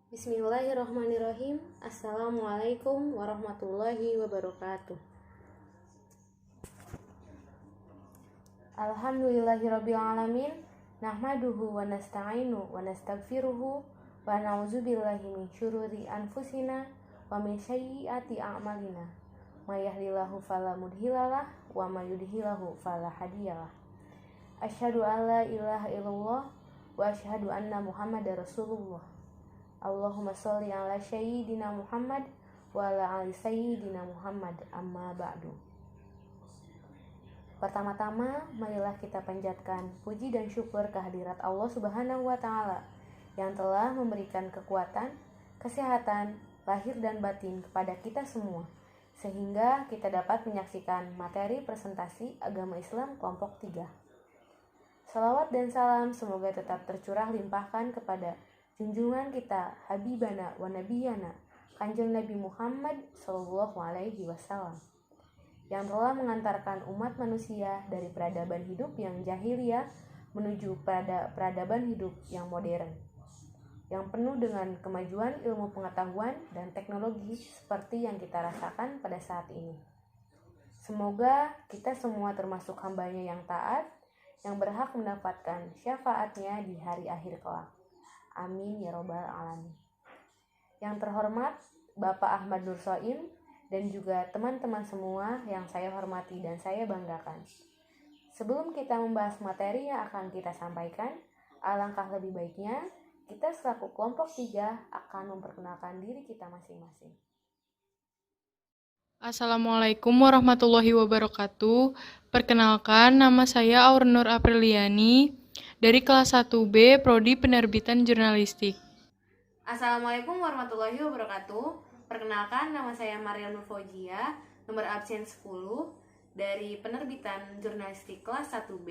Bismillahirrahmanirrahim. Assalamualaikum warahmatullahi wabarakatuh. Alhamdulillahirabbil alamin. Nahmaduhu wa nasta'inu wa nastaghfiruhu wa na'udzubillahi min syururi anfusina wa min sayyiati a'malina. May yahdihillahu fala mudhillalah wa may yudhlilhu fala hadiyalah. Asyhadu an la ilaha illallah wa asyhadu anna Muhammadar Rasulullah. Allahumma sholli ala sayyidina Muhammad wa ala ali sayyidina Muhammad, amma ba'du. Pertama-tama, marilah kita panjatkan puji dan syukur kehadirat Allah Subhanahu wa taala yang telah memberikan kekuatan, kesehatan, lahir dan batin kepada kita semua, sehingga kita dapat menyaksikan materi presentasi agama Islam kelompok 3. Salawat dan salam semoga tetap tercurah limpahkan kepada junjungan kita, Habibana wa Nabiyana, Kanjeng Nabi Muhammad Sallallahu Alaihi Wasallam, yang telah mengantarkan umat manusia dari peradaban hidup yang jahiliyah menuju pada peradaban hidup yang modern, yang penuh dengan kemajuan ilmu pengetahuan dan teknologi seperti yang kita rasakan pada saat ini. Semoga kita semua termasuk hambanya yang taat, yang berhak mendapatkan syafaatnya di hari akhir kelak. Amin ya robbal alamin. Yang terhormat Bapak Ahmad Nur Soim dan juga teman-teman semua yang saya hormati dan saya banggakan. Sebelum kita membahas materi yang akan kita sampaikan, alangkah lebih baiknya kita selaku kelompok 3 akan memperkenalkan diri kita masing-masing. Assalamualaikum warahmatullahi wabarakatuh. Perkenalkan, nama saya Aurnur Apriliani dari kelas 1B Prodi Penerbitan Jurnalistik. Assalamualaikum warahmatullahi wabarakatuh. Perkenalkan, nama saya Maria Nur Fauzia, nomor absen 10 dari Penerbitan Jurnalistik kelas 1B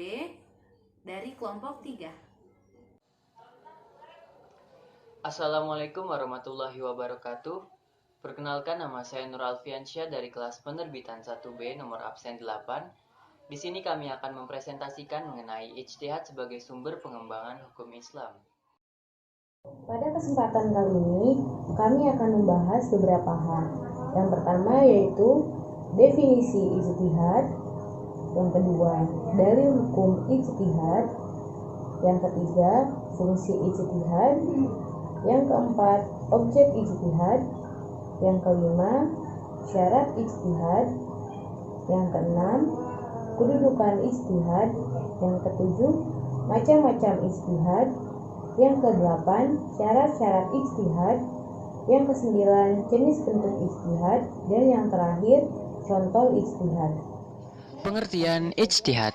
dari kelompok 3. Assalamualaikum warahmatullahi wabarakatuh. Perkenalkan, nama saya Nur Alfiansyah dari kelas Penerbitan 1B nomor absen 8. Di sini kami akan mempresentasikan mengenai ijtihad sebagai sumber pengembangan hukum Islam. Pada kesempatan kali ini, kami akan membahas beberapa hal. Yang pertama yaitu definisi ijtihad, yang kedua dalil hukum ijtihad, yang ketiga fungsi ijtihad, yang keempat objek ijtihad, yang kelima syarat ijtihad, yang keenam kedudukan ijtihad, yang ketujuh macam-macam ijtihad, yang kedelapan syarat-syarat ijtihad, yang kesembilan jenis bentuk ijtihad, dan yang terakhir contoh ijtihad. Pengertian ijtihad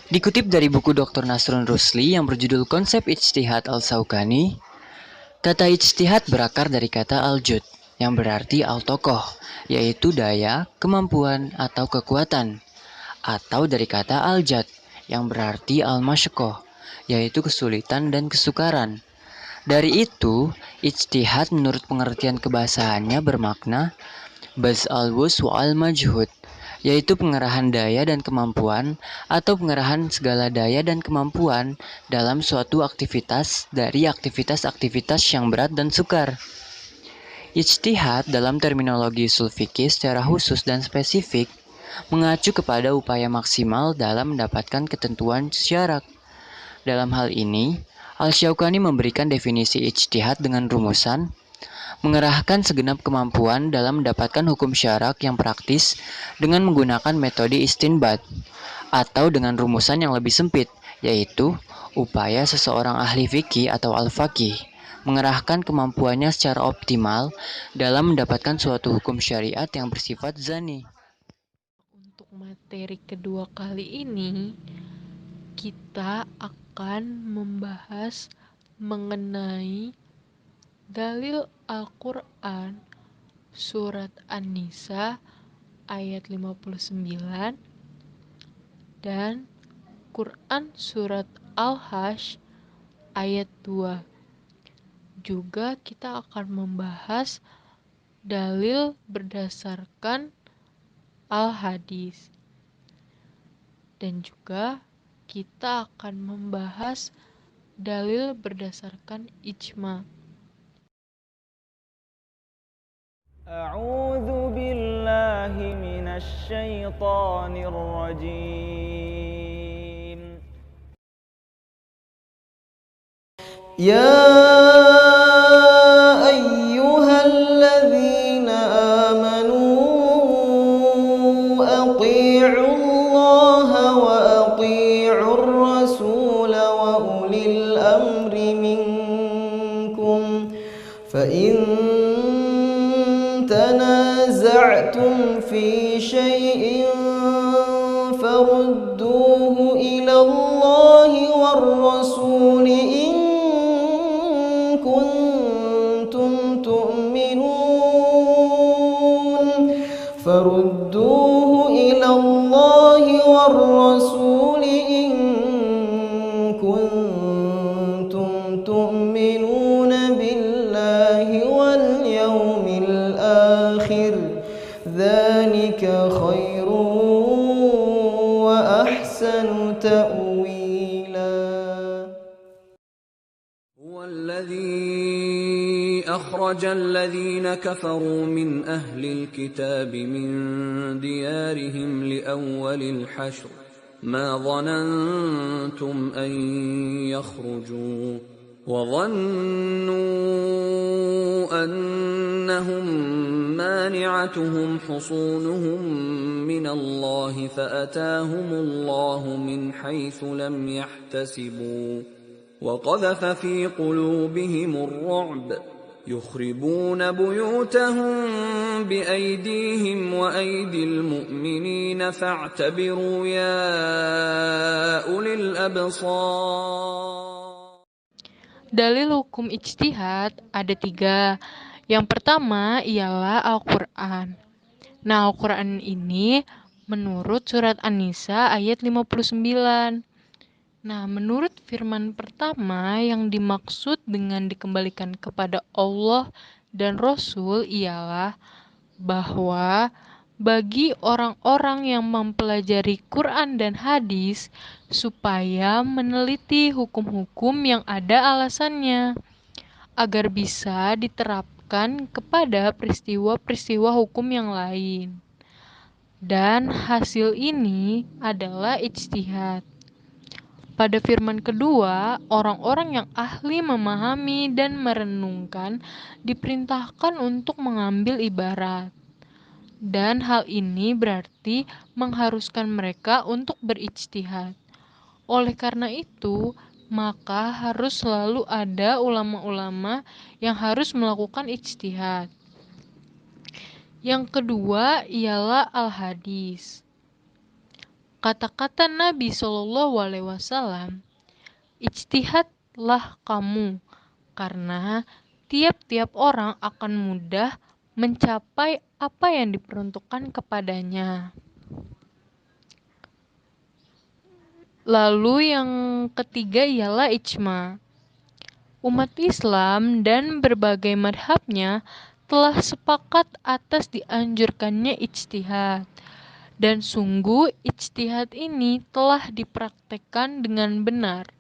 dikutip dari buku Dr. Nasrun Rusli yang berjudul Konsep Ijtihad Al-Sawkani. Kata ijtihad berakar dari kata al-jud yang berarti al-tokoh, yaitu daya, kemampuan, atau kekuatan, atau dari kata al-jad yang berarti al-masyakoh, yaitu kesulitan dan kesukaran. Dari itu, ijtihad menurut pengertian kebahasaannya bermakna baz al-wus wa al-majhud, yaitu pengerahan daya dan kemampuan atau pengerahan segala daya dan kemampuan dalam suatu aktivitas dari aktivitas-aktivitas yang berat dan sukar. Ijtihad dalam terminologi ushul fikih secara khusus dan spesifik mengacu kepada upaya maksimal dalam mendapatkan ketentuan syarak. Dalam hal ini, Al-Syaukani memberikan definisi ijtihad dengan rumusan mengerahkan segenap kemampuan dalam mendapatkan hukum syarak yang praktis dengan menggunakan metode istinbat, atau dengan rumusan yang lebih sempit, yaitu upaya seseorang ahli fikih atau al-faqih mengerahkan kemampuannya secara optimal dalam mendapatkan suatu hukum syariat yang bersifat zani. Untuk materi kedua kali ini, kita akan membahas mengenai dalil Al-Quran Surat An-Nisa ayat 59 dan Quran Surat Al-Hash ayat 2. Juga kita akan membahas dalil berdasarkan Al-Hadis. Dan juga kita akan membahas dalil berdasarkan ijma. أعوذ بالله من الشيطان الرجيم يا أيها الذين آمنوا أطيعوا الله وأطيعوا الرسول وأولي الأمر منكم فإن تنازعتم في شيء فردوه إلى الله والرسول إن كنتم تؤمنون فردوه إلى الله والرسول إن كنتم تؤمنون بالله واليوم الآخر ذلك خير وأحسن تأويلا هو الذي أخرج الذين كفروا من أهل الكتاب من ديارهم لأول الحشر ما ظننتم أن يخرجوا وظنوا أنهم مانعتهم حصونهم من الله فأتاهم الله من حيث لم يحتسبوا وقذف في قلوبهم الرعب يخربون بيوتهم بأيديهم وأيدي المؤمنين فاعتبروا يا أولي الأبصار. Dalil hukum ijtihad ada 3. Yang pertama ialah Al-Quran. Nah, Al-Quran ini menurut surat An-Nisa ayat 59. Nah, menurut firman pertama yang dimaksud dengan dikembalikan kepada Allah dan Rasul ialah bahwa bagi orang-orang yang mempelajari Quran dan hadis supaya meneliti hukum-hukum yang ada alasannya agar bisa diterapkan kepada peristiwa-peristiwa hukum yang lain. Dan hasil ini adalah ijtihad. Pada firman kedua, orang-orang yang ahli memahami dan merenungkan diperintahkan untuk mengambil ibarat. Dan hal ini berarti mengharuskan mereka untuk berijtihad. Oleh karena itu, maka harus selalu ada ulama-ulama yang harus melakukan ijtihad. Yang kedua ialah al-hadis. Kata-kata Nabi SAW, ijtihadlah kamu, karena tiap-tiap orang akan mudah mencapai apa yang diperuntukkan kepadanya. Lalu yang ketiga ialah ijma. Umat Islam dan berbagai madhabnya telah sepakat atas dianjurkannya ijtihad. Dan sungguh ijtihad ini telah dipraktekkan dengan benar.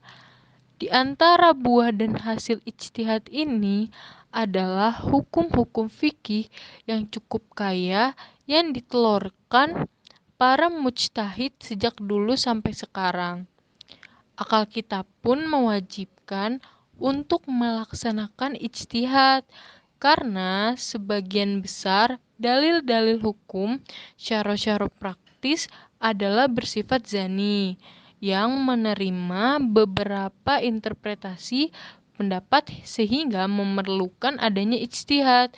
Di antara buah dan hasil ijtihad ini adalah hukum-hukum fikih yang cukup kaya yang ditelurkan para mujtahid sejak dulu sampai sekarang. Akal kita pun mewajibkan untuk melaksanakan ijtihad karena sebagian besar dalil-dalil hukum syara-syara praktis adalah bersifat zani yang menerima beberapa interpretasi pendapat sehingga memerlukan adanya ijtihad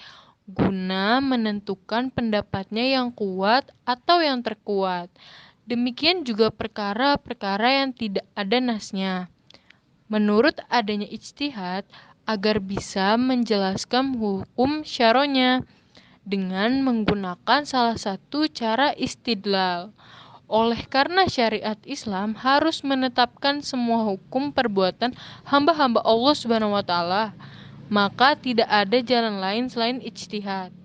guna menentukan pendapatnya yang kuat atau yang terkuat. Demikian juga perkara-perkara yang tidak ada nasnya. Menurut adanya ijtihad agar bisa menjelaskan hukum syara'nya dengan menggunakan salah satu cara istidlal. Oleh karena syariat Islam harus menetapkan semua hukum perbuatan hamba-hamba Allah Subhanahu wa taala, maka tidak ada jalan lain selain ijtihad.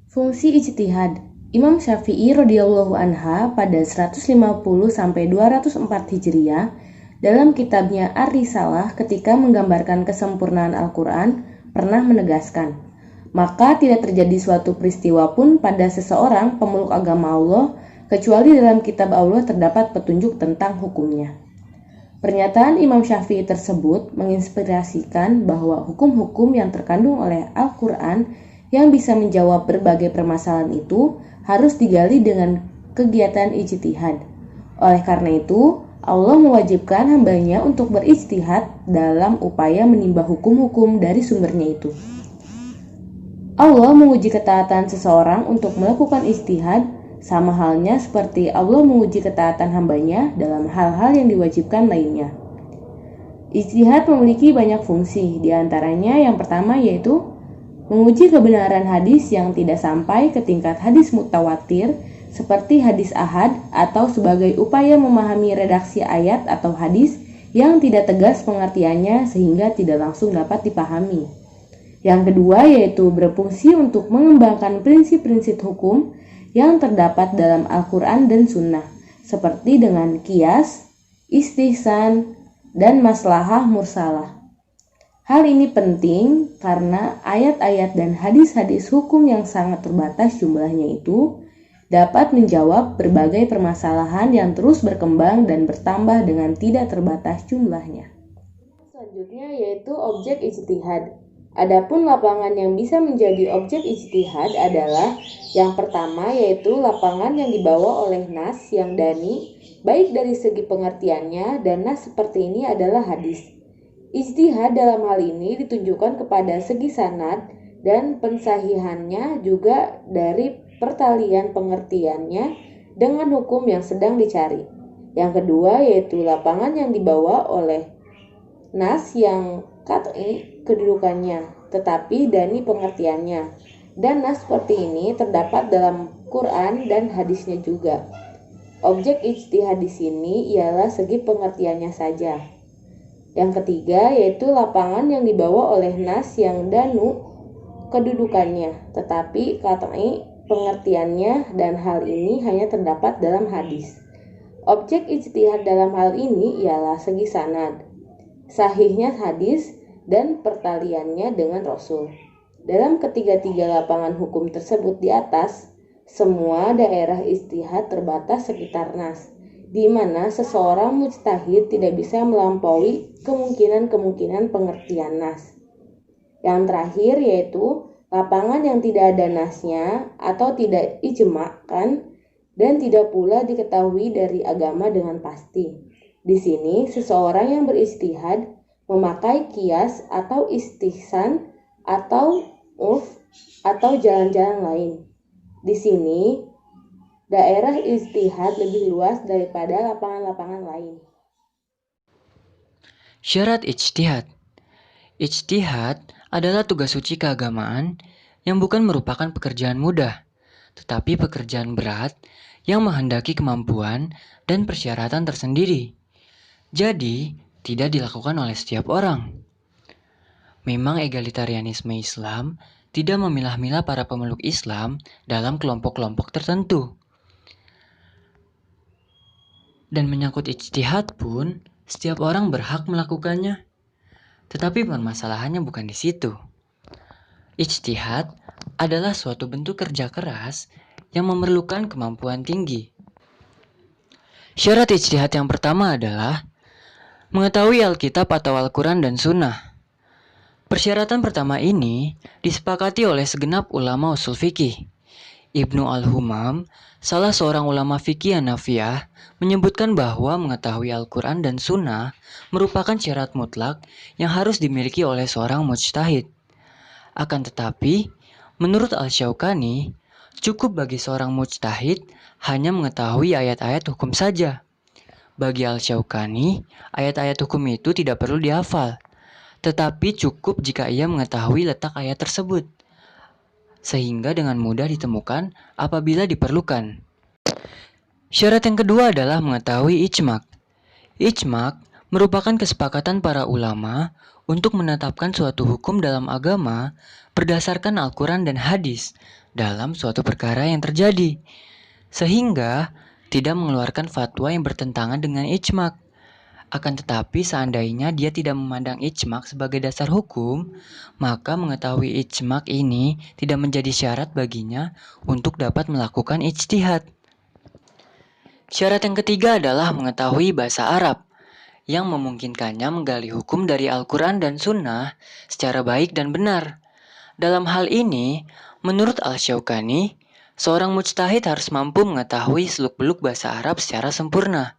Fungsi ijtihad. Imam Syafi'i radhiyallahu anha pada 150 sampai 204 Hijriah dalam kitabnya Ar-Risalah ketika menggambarkan kesempurnaan Al-Quran pernah menegaskan, maka tidak terjadi suatu peristiwa pun pada seseorang pemeluk agama Allah kecuali dalam kitab Allah terdapat petunjuk tentang hukumnya. Pernyataan Imam Syafi'i tersebut menginspirasikan bahwa hukum-hukum yang terkandung oleh Al-Quran yang bisa menjawab berbagai permasalahan itu harus digali dengan kegiatan ijtihad. Oleh karena itu, Allah mewajibkan hambanya untuk berijtihad dalam upaya menimba hukum-hukum dari sumbernya itu. Allah menguji ketaatan seseorang untuk melakukan ijtihad sama halnya seperti Allah menguji ketaatan hambanya dalam hal-hal yang diwajibkan lainnya. Ijtihad memiliki banyak fungsi, diantaranya yang pertama yaitu menguji kebenaran hadis yang tidak sampai ke tingkat hadis mutawatir seperti hadis ahad atau sebagai upaya memahami redaksi ayat atau hadis yang tidak tegas pengertiannya sehingga tidak langsung dapat dipahami. Yang kedua yaitu berfungsi untuk mengembangkan prinsip-prinsip hukum yang terdapat dalam Al-Quran dan Sunnah, seperti dengan qiyas, istihsan, dan maslahah mursalah. Hal ini penting karena ayat-ayat dan hadis-hadis hukum yang sangat terbatas jumlahnya itu dapat menjawab berbagai permasalahan yang terus berkembang dan bertambah dengan tidak terbatas jumlahnya. Selanjutnya yaitu objek ijtihad. Adapun lapangan yang bisa menjadi objek ijtihad adalah yang pertama yaitu lapangan yang dibawa oleh nas yang dani, baik dari segi pengertiannya dan nas seperti ini adalah hadis. Ijtihad dalam hal ini ditunjukkan kepada segi sanad dan pensahihannya juga dari pertalian pengertiannya dengan hukum yang sedang dicari. Yang kedua yaitu lapangan yang dibawa oleh nas yang qat'i kedudukannya, tetapi dani pengertiannya. Dan nas seperti ini terdapat dalam Quran dan hadisnya juga. Objek ijtihad di sini ialah segi pengertiannya saja. Yang ketiga yaitu lapangan yang dibawa oleh nas yang danu kedudukannya, tetapi qat'i pengertiannya dan hal ini hanya terdapat dalam hadis. Objek ijtihad dalam hal ini ialah segi sanad, sahihnya hadis dan pertaliannya dengan Rasul. Dalam ketiga-tiga lapangan hukum tersebut di atas, semua daerah ijtihad terbatas sekitar nas, di mana seseorang mujtahid tidak bisa melampaui kemungkinan-kemungkinan pengertian nas. Yang terakhir yaitu lapangan yang tidak ada nasnya atau tidak ijma' dan tidak pula diketahui dari agama dengan pasti. Di sini seseorang yang berijtihad memakai qiyas atau istihsan atau atau jalan-jalan lain. Di sini daerah ijtihad lebih luas daripada lapangan-lapangan lain. Syarat ijtihad. Ijtihad adalah tugas suci keagamaan yang bukan merupakan pekerjaan mudah, tetapi pekerjaan berat yang menghendaki kemampuan dan persyaratan tersendiri. Jadi, tidak dilakukan oleh setiap orang. Memang egalitarianisme Islam tidak memilah-milah para pemeluk Islam dalam kelompok-kelompok tertentu. Dan menyangkut ijtihad pun, setiap orang berhak melakukannya. Tetapi permasalahannya bukan di situ. Ijtihad adalah suatu bentuk kerja keras yang memerlukan kemampuan tinggi. Syarat ijtihad yang pertama adalah mengetahui Alkitab atau Al-Quran dan Sunnah. Persyaratan pertama ini disepakati oleh segenap ulama usul fikih. Ibnu Al-Humam, salah seorang ulama fikih Hanafiyah, menyebutkan bahwa mengetahui Al-Quran dan Sunnah merupakan syarat mutlak yang harus dimiliki oleh seorang mujtahid. Akan tetapi, menurut Al-Syaukani, cukup bagi seorang mujtahid hanya mengetahui ayat-ayat hukum saja. Bagi Al-Syaukani, ayat-ayat hukum itu tidak perlu dihafal, tetapi cukup jika ia mengetahui letak ayat tersebut, sehingga dengan mudah ditemukan apabila diperlukan. Syarat yang kedua adalah mengetahui ijma'. Ijma' merupakan kesepakatan para ulama untuk menetapkan suatu hukum dalam agama berdasarkan Al-Quran dan hadis dalam suatu perkara yang terjadi, sehingga tidak mengeluarkan fatwa yang bertentangan dengan ijma'. Akan tetapi seandainya dia tidak memandang ijma' sebagai dasar hukum, maka mengetahui ijma' ini tidak menjadi syarat baginya untuk dapat melakukan ijtihad. Syarat yang ketiga adalah mengetahui bahasa Arab, yang memungkinkannya menggali hukum dari Al-Quran dan Sunnah secara baik dan benar. Dalam hal ini, menurut Al-Syaukani, seorang mujtahid harus mampu mengetahui seluk-beluk bahasa Arab secara sempurna,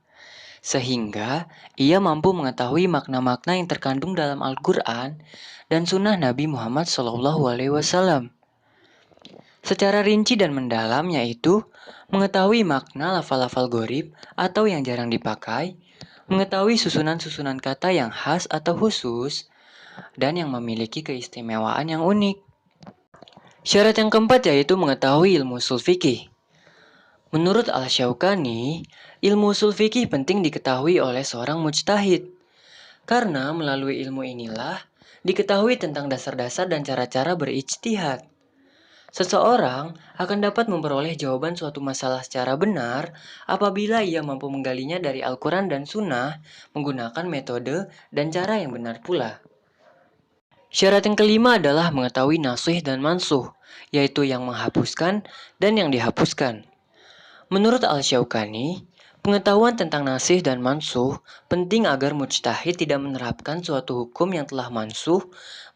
sehingga ia mampu mengetahui makna-makna yang terkandung dalam Al-Quran dan Sunnah Nabi Muhammad SAW. Secara rinci dan mendalam, yaitu mengetahui makna lafal-lafal gharib atau yang jarang dipakai, mengetahui susunan-susunan kata yang khas atau khusus, dan yang memiliki keistimewaan yang unik. Syarat yang keempat yaitu mengetahui ilmu ushul fikih. Menurut Al-Syaukani, ilmu ushul fikih penting diketahui oleh seorang mujtahid, karena melalui ilmu inilah diketahui tentang dasar-dasar dan cara-cara berijtihad. Seseorang akan dapat memperoleh jawaban suatu masalah secara benar apabila ia mampu menggalinya dari Al-Quran dan Sunnah menggunakan metode dan cara yang benar pula. Syarat yang kelima adalah mengetahui nasih dan mansuh, yaitu yang menghapuskan dan yang dihapuskan. Menurut Al-Syaukani, pengetahuan tentang nasih dan mansuh penting agar mujtahid tidak menerapkan suatu hukum yang telah mansuh,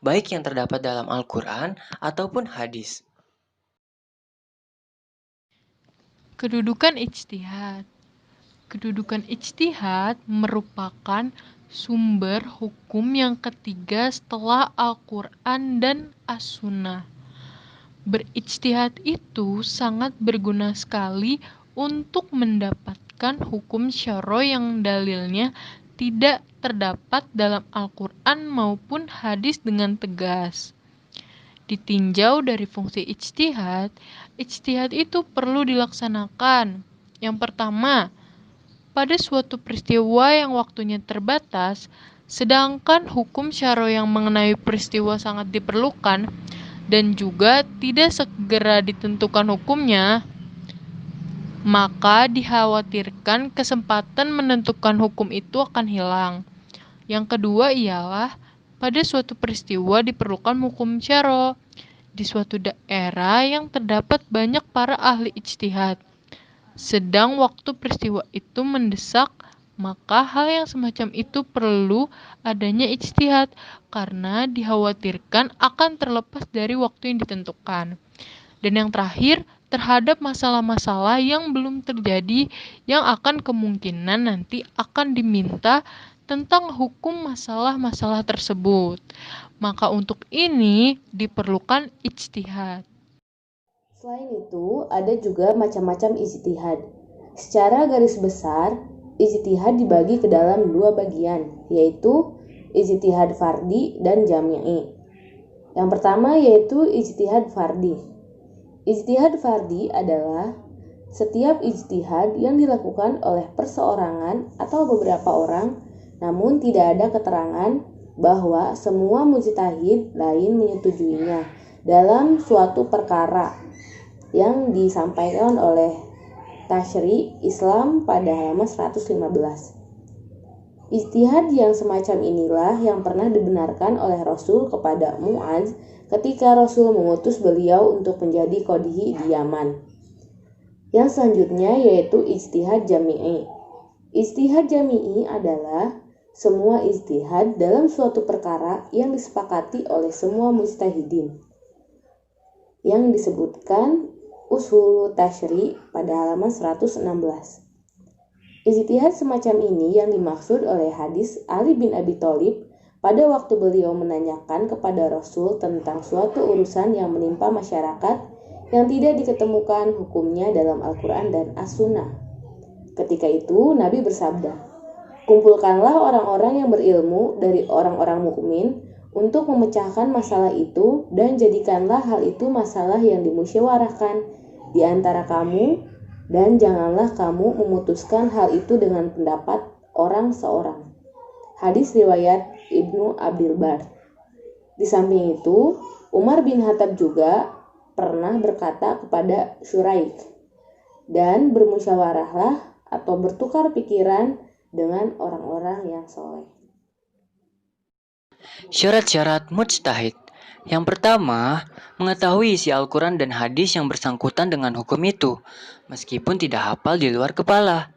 baik yang terdapat dalam Al-Quran ataupun hadis. Kedudukan ijtihad. Kedudukan ijtihad merupakan sumber hukum yang ketiga setelah Al-Quran dan As-Sunnah. Berijtihad itu sangat berguna sekali untuk mendapatkan hukum syara' yang dalilnya tidak terdapat dalam Al-Quran maupun hadis dengan tegas. Ditinjau dari fungsi ijtihad itu perlu dilaksanakan. Yang pertama, pada suatu peristiwa yang waktunya terbatas, sedangkan hukum syara' yang mengenai peristiwa sangat diperlukan dan juga tidak segera ditentukan hukumnya, maka dikhawatirkan kesempatan menentukan hukum itu akan hilang. Yang kedua ialah pada suatu peristiwa diperlukan hukum syara' di suatu daerah yang terdapat banyak para ahli ijtihad. Sedang waktu peristiwa itu mendesak, maka hal yang semacam itu perlu adanya ijtihad karena dikhawatirkan akan terlepas dari waktu yang ditentukan. Dan yang terakhir, terhadap masalah-masalah yang belum terjadi yang akan kemungkinan nanti akan diminta tentang hukum masalah-masalah tersebut. Maka untuk ini diperlukan ijtihad. Selain itu, ada juga macam-macam ijtihad. Secara garis besar, ijtihad dibagi ke dalam dua bagian, yaitu ijtihad fardi dan jami'i. Yang pertama yaitu ijtihad fardi. Ijtihad fardi adalah setiap ijtihad yang dilakukan oleh perseorangan atau beberapa orang, namun tidak ada keterangan bahwa semua mujtahid lain menyetujuinya dalam suatu perkara yang disampaikan oleh Tashri' Islam pada halaman 115. Ijtihad yang semacam inilah yang pernah dibenarkan oleh Rasul kepada Mu'adz ketika Rasul mengutus beliau untuk menjadi qadhi di Yaman. Yang selanjutnya yaitu ijtihad jami'i. Ijtihad jami'i adalah semua ijtihad dalam suatu perkara yang disepakati oleh semua mujtahidin, yang disebutkan Ushul Tashri' pada halaman 116. Ijtihad semacam ini yang dimaksud oleh hadis Ali bin Abi Thalib pada waktu beliau menanyakan kepada Rasul tentang suatu urusan yang menimpa masyarakat yang tidak diketemukan hukumnya dalam Al-Quran dan As-Sunnah. Ketika itu Nabi bersabda, "Kumpulkanlah orang-orang yang berilmu dari orang-orang mukmin untuk memecahkan masalah itu dan jadikanlah hal itu masalah yang dimusyawarahkan di antara kamu, dan janganlah kamu memutuskan hal itu dengan pendapat orang seorang." Hadis riwayat Ibnu Abdul Bar. Di samping itu, Umar bin Khattab juga pernah berkata kepada Syuraik, "Dan bermusyawarahlah atau bertukar pikiran dengan orang-orang yang soleh. Syarat-syarat mujtahid. Yang pertama, mengetahui isi Al-Quran dan hadis yang bersangkutan dengan hukum itu, meskipun tidak hafal di luar kepala.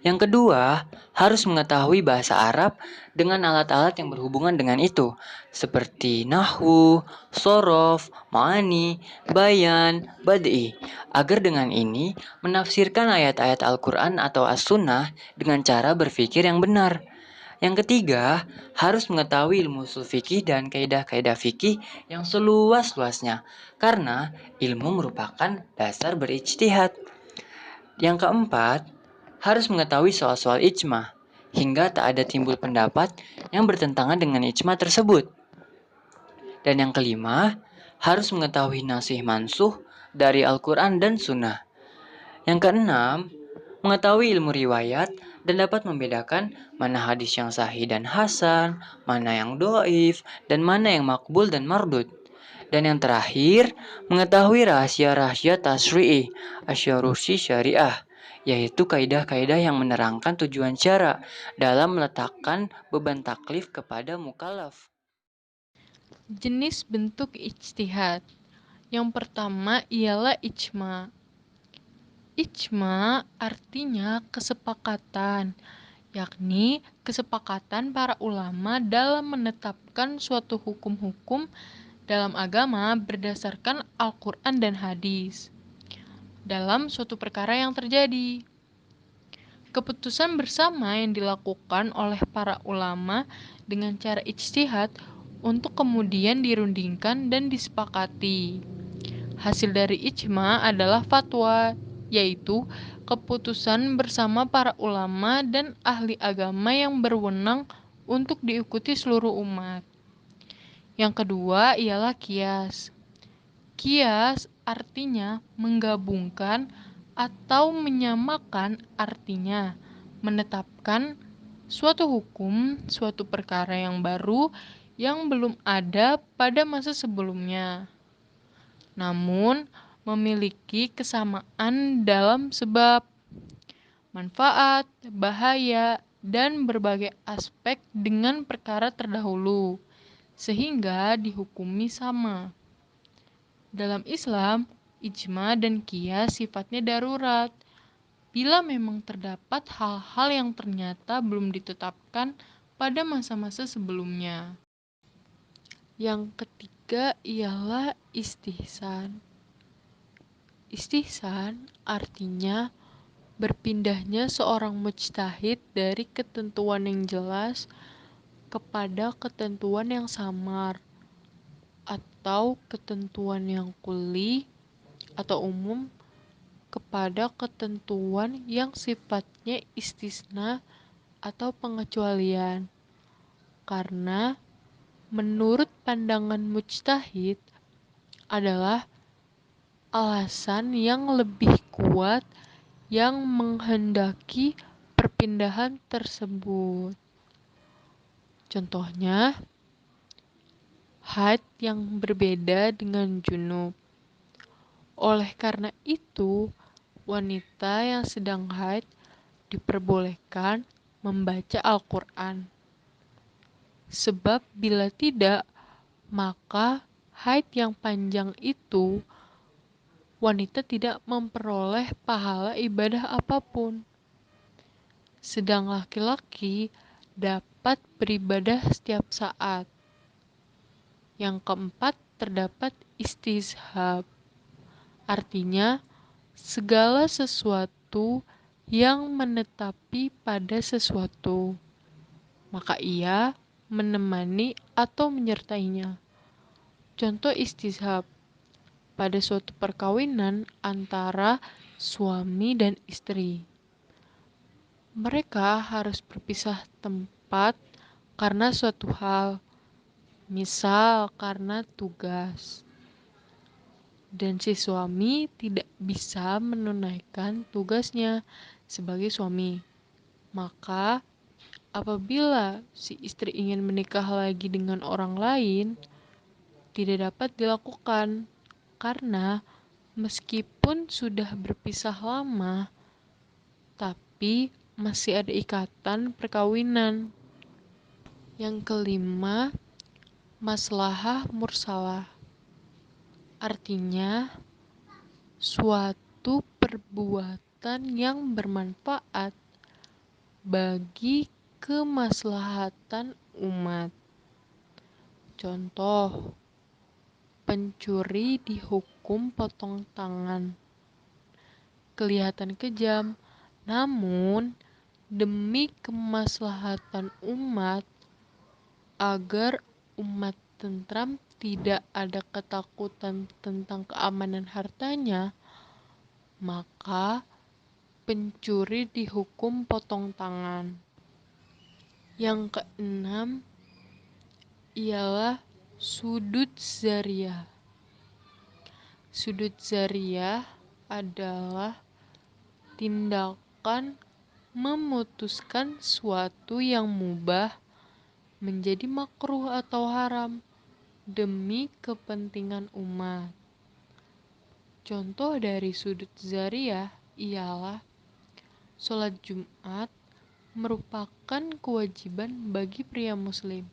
Yang kedua, harus mengetahui bahasa Arab dengan alat-alat yang berhubungan dengan itu, seperti nahwu, sorof, ma'ani, bayan, bad'i, agar dengan ini menafsirkan ayat-ayat Al-Quran atau As-Sunnah dengan cara berpikir yang benar. Yang ketiga, harus mengetahui ilmu usul fikih dan kaidah-kaidah fikih yang seluas-luasnya, karena ilmu merupakan dasar berijtihad. Yang keempat, harus mengetahui soal-soal ijma, hingga tak ada timbul pendapat yang bertentangan dengan ijma tersebut. Dan yang kelima, harus mengetahui nasih mansuh dari Al-Quran dan Sunnah. Yang keenam, mengetahui ilmu riwayat dan dapat membedakan mana hadis yang sahih dan hasan, mana yang doif, dan mana yang makbul dan mardud. Dan yang terakhir, mengetahui rahasia-rahasia tasri'i, asyarusi syariah, yaitu kaidah-kaidah yang menerangkan tujuan syara dalam meletakkan beban taklif kepada mukallaf. Jenis bentuk ijtihad. Yang pertama ialah ijma. Ijma artinya kesepakatan, yakni kesepakatan para ulama dalam menetapkan suatu hukum-hukum dalam agama berdasarkan Al-Quran dan hadis dalam suatu perkara yang terjadi. Keputusan bersama yang dilakukan oleh para ulama dengan cara ijtihad untuk kemudian dirundingkan dan disepakati. Hasil dari ijma adalah fatwa, yaitu keputusan bersama para ulama dan ahli agama yang berwenang untuk diikuti seluruh umat. Yang kedua ialah qiyas. Qiyas artinya menggabungkan atau menyamakan, artinya menetapkan suatu hukum, suatu perkara yang baru yang belum ada pada masa sebelumnya, namun memiliki kesamaan dalam sebab, manfaat, bahaya, dan berbagai aspek dengan perkara terdahulu, sehingga dihukumi sama. Dalam Islam, ijma dan qiyas sifatnya darurat. Bila memang terdapat hal-hal yang ternyata belum ditetapkan pada masa-masa sebelumnya. Yang ketiga ialah istihsan. Istihsan artinya berpindahnya seorang mujtahid dari ketentuan yang jelas kepada ketentuan yang samar, atau ketentuan yang kulli atau umum kepada ketentuan yang sifatnya istisna atau pengecualian. Karena menurut pandangan mujtahid adalah alasan yang lebih kuat yang menghendaki perpindahan tersebut. Contohnya, haid yang berbeda dengan junub. Oleh karena itu, wanita yang sedang haid diperbolehkan membaca Al-Quran. Sebab bila tidak, maka haid yang panjang itu wanita tidak memperoleh pahala ibadah apapun. Sedang laki-laki dapat beribadah setiap saat. Yang keempat, terdapat istishab. Artinya, segala sesuatu yang menetapi pada sesuatu, maka ia menemani atau menyertainya. Contoh istishab pada suatu perkawinan antara suami dan istri. Mereka harus berpisah tempat karena suatu hal, misal karena tugas. Dan si suami tidak bisa menunaikan tugasnya sebagai suami. Maka, apabila si istri ingin menikah lagi dengan orang lain, tidak dapat dilakukan. Karena meskipun sudah berpisah lama, tapi masih ada ikatan perkawinan. Yang kelima, maslahah mursalah. Artinya, suatu perbuatan yang bermanfaat bagi kemaslahatan umat. Contoh, pencuri dihukum potong tangan. Kelihatan kejam, namun demi kemaslahatan umat, agar umat tentram, tidak ada ketakutan tentang keamanan hartanya, maka pencuri dihukum potong tangan. Yang keenam ialah sudud zariyah. Sudud zariyah adalah tindakan memutuskan suatu yang mubah menjadi makruh atau haram demi kepentingan umat. Contoh dari sudud zariyah ialah sholat Jumat merupakan kewajiban bagi pria muslim.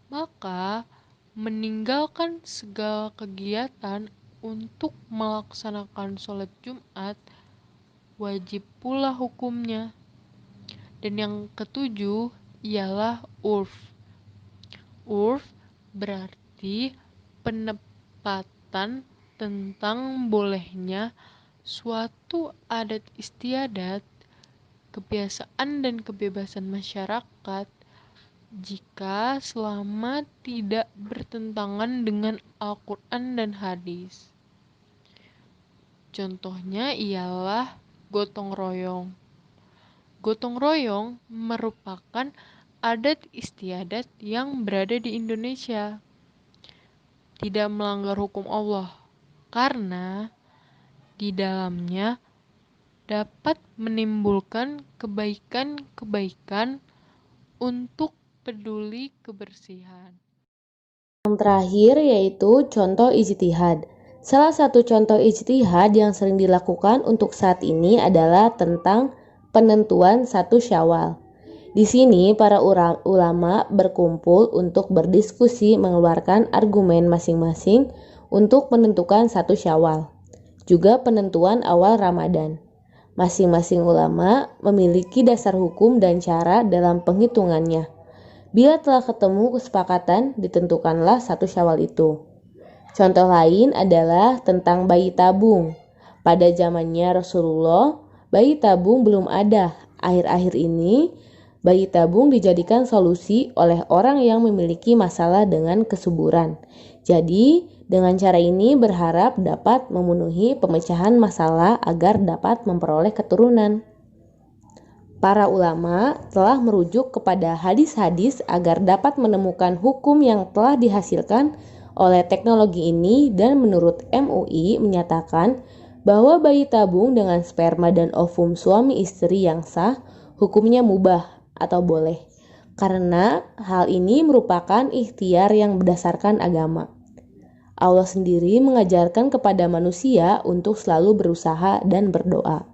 Maka meninggalkan segala kegiatan untuk melaksanakan sholat Jumat wajib pula hukumnya. Dan yang ketujuh ialah urf. Urf berarti penempatan tentang bolehnya suatu adat istiadat, kebiasaan dan kebebasan masyarakat jika selama tidak bertentangan dengan Al-Quran dan hadis. Contohnya ialah gotong royong. Gotong royong merupakan adat istiadat yang berada di Indonesia. Tidak melanggar hukum Allah, karena di dalamnya dapat menimbulkan kebaikan-kebaikan untuk peduli kebersihan. Yang terakhir yaitu contoh ijtihad. Salah satu contoh ijtihad yang sering dilakukan untuk saat ini adalah tentang penentuan 1 Syawal. Di sini para ulama berkumpul untuk berdiskusi mengeluarkan argumen masing-masing untuk menentukan 1 Syawal. Juga penentuan awal Ramadan. Masing-masing ulama memiliki dasar hukum dan cara dalam penghitungannya. Bila telah ketemu kesepakatan, ditentukanlah 1 Syawal itu. Contoh lain adalah tentang bayi tabung. Pada zamannya Rasulullah, bayi tabung belum ada. Akhir-akhir ini, bayi tabung dijadikan solusi oleh orang yang memiliki masalah dengan kesuburan. Jadi, dengan cara ini berharap dapat memenuhi pemecahan masalah agar dapat memperoleh keturunan. Para ulama telah merujuk kepada hadis-hadis agar dapat menemukan hukum yang telah dihasilkan oleh teknologi ini, dan menurut MUI menyatakan bahwa bayi tabung dengan sperma dan ovum suami istri yang sah hukumnya mubah atau boleh, karena hal ini merupakan ikhtiar yang berdasarkan agama. Allah sendiri mengajarkan kepada manusia untuk selalu berusaha dan berdoa.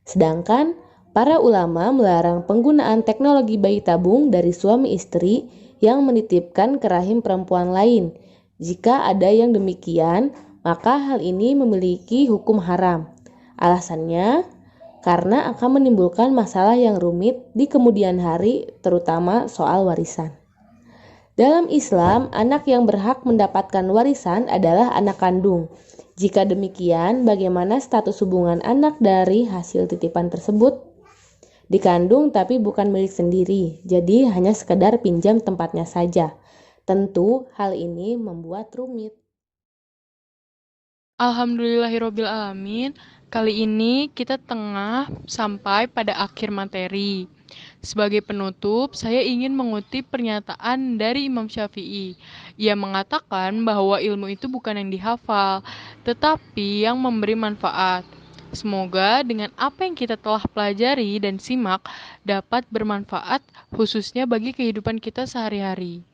Sedangkan para ulama melarang penggunaan teknologi bayi tabung dari suami istri yang menitipkan ke rahim perempuan lain. Jika ada yang demikian, maka hal ini memiliki hukum haram. Alasannya, karena akan menimbulkan masalah yang rumit di kemudian hari, terutama soal warisan. Dalam Islam, anak yang berhak mendapatkan warisan adalah anak kandung. Jika demikian, bagaimana status hubungan anak dari hasil titipan tersebut? Dikandung tapi bukan milik sendiri, jadi hanya sekedar pinjam tempatnya saja. Tentu hal ini membuat rumit. Alhamdulillahirrohmanirrohim. Kali ini kita tengah sampai pada akhir materi. Sebagai penutup, saya ingin mengutip pernyataan dari Imam Syafi'i. Ia mengatakan bahwa ilmu itu bukan yang dihafal, tetapi yang memberi manfaat. Semoga dengan apa yang kita telah pelajari dan simak dapat bermanfaat khususnya bagi kehidupan kita sehari-hari.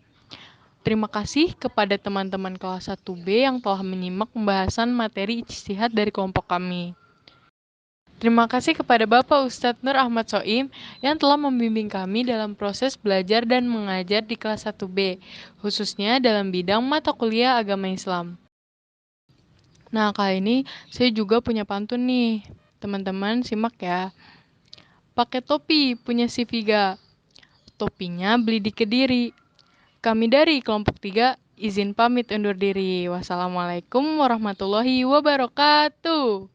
Terima kasih kepada teman-teman kelas 1B yang telah menyimak pembahasan materi ijtihad dari kelompok kami. Terima kasih kepada Bapak Ustadz Nur Ahmad Soim yang telah membimbing kami dalam proses belajar dan mengajar di kelas 1B, khususnya dalam bidang mata kuliah agama Islam. Nah, kali ini saya juga punya pantun nih. Teman-teman simak ya. Pakai topi punya si Viga. Topinya beli di Kediri. Kami dari kelompok 3 izin pamit undur diri. Wassalamualaikum warahmatullahi wabarakatuh.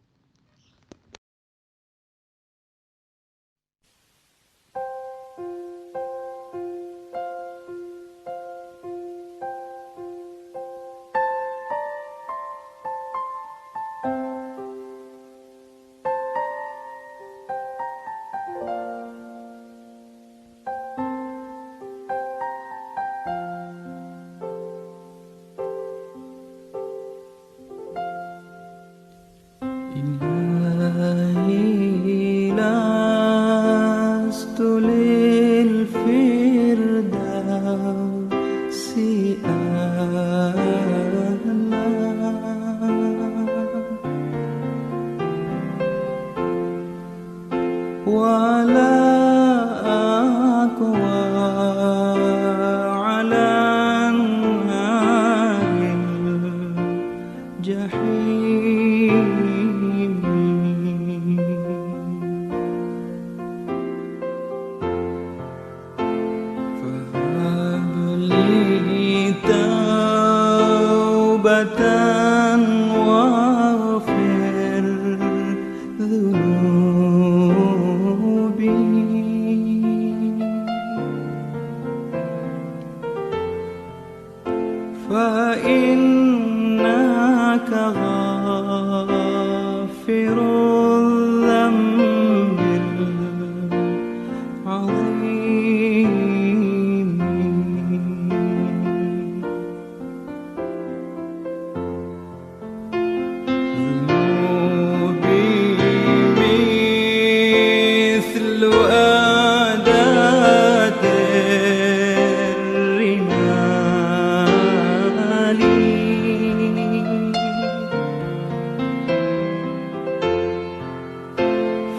إلهي لست للفردوس أهلا ولا أقوى على النار الجحيم فهب لي توبة واغفر ذنوبي فإنك غافر الذنب العظيم ذنوبي مثل أداة الرمال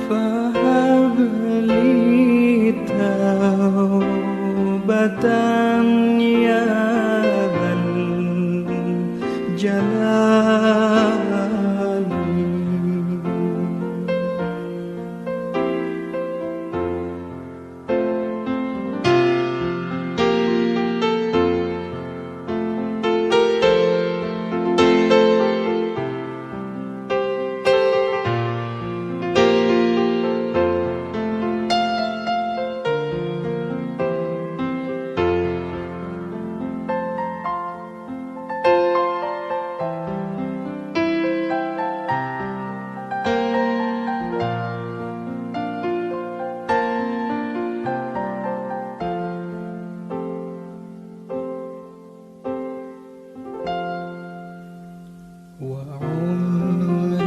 فهب لي توبة يا ذا الجلال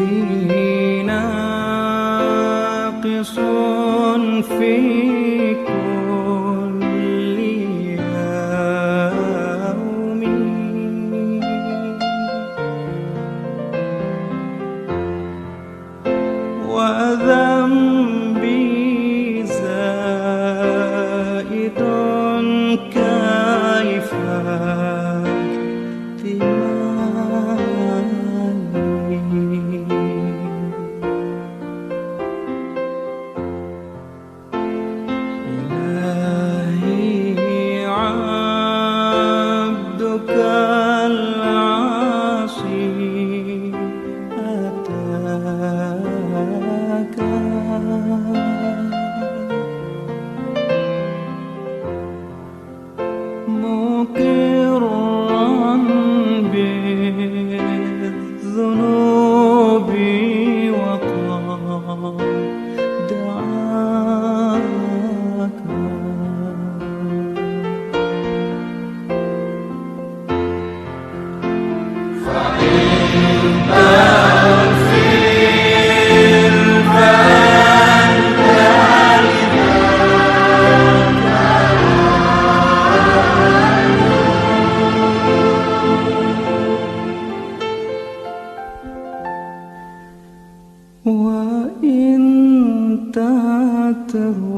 وعمري ناقص في كل يوم وذنبي زائد كيف إلهي عبدك العاصي أتاك مقرا بالذنوب وقد دعاك وإن تروى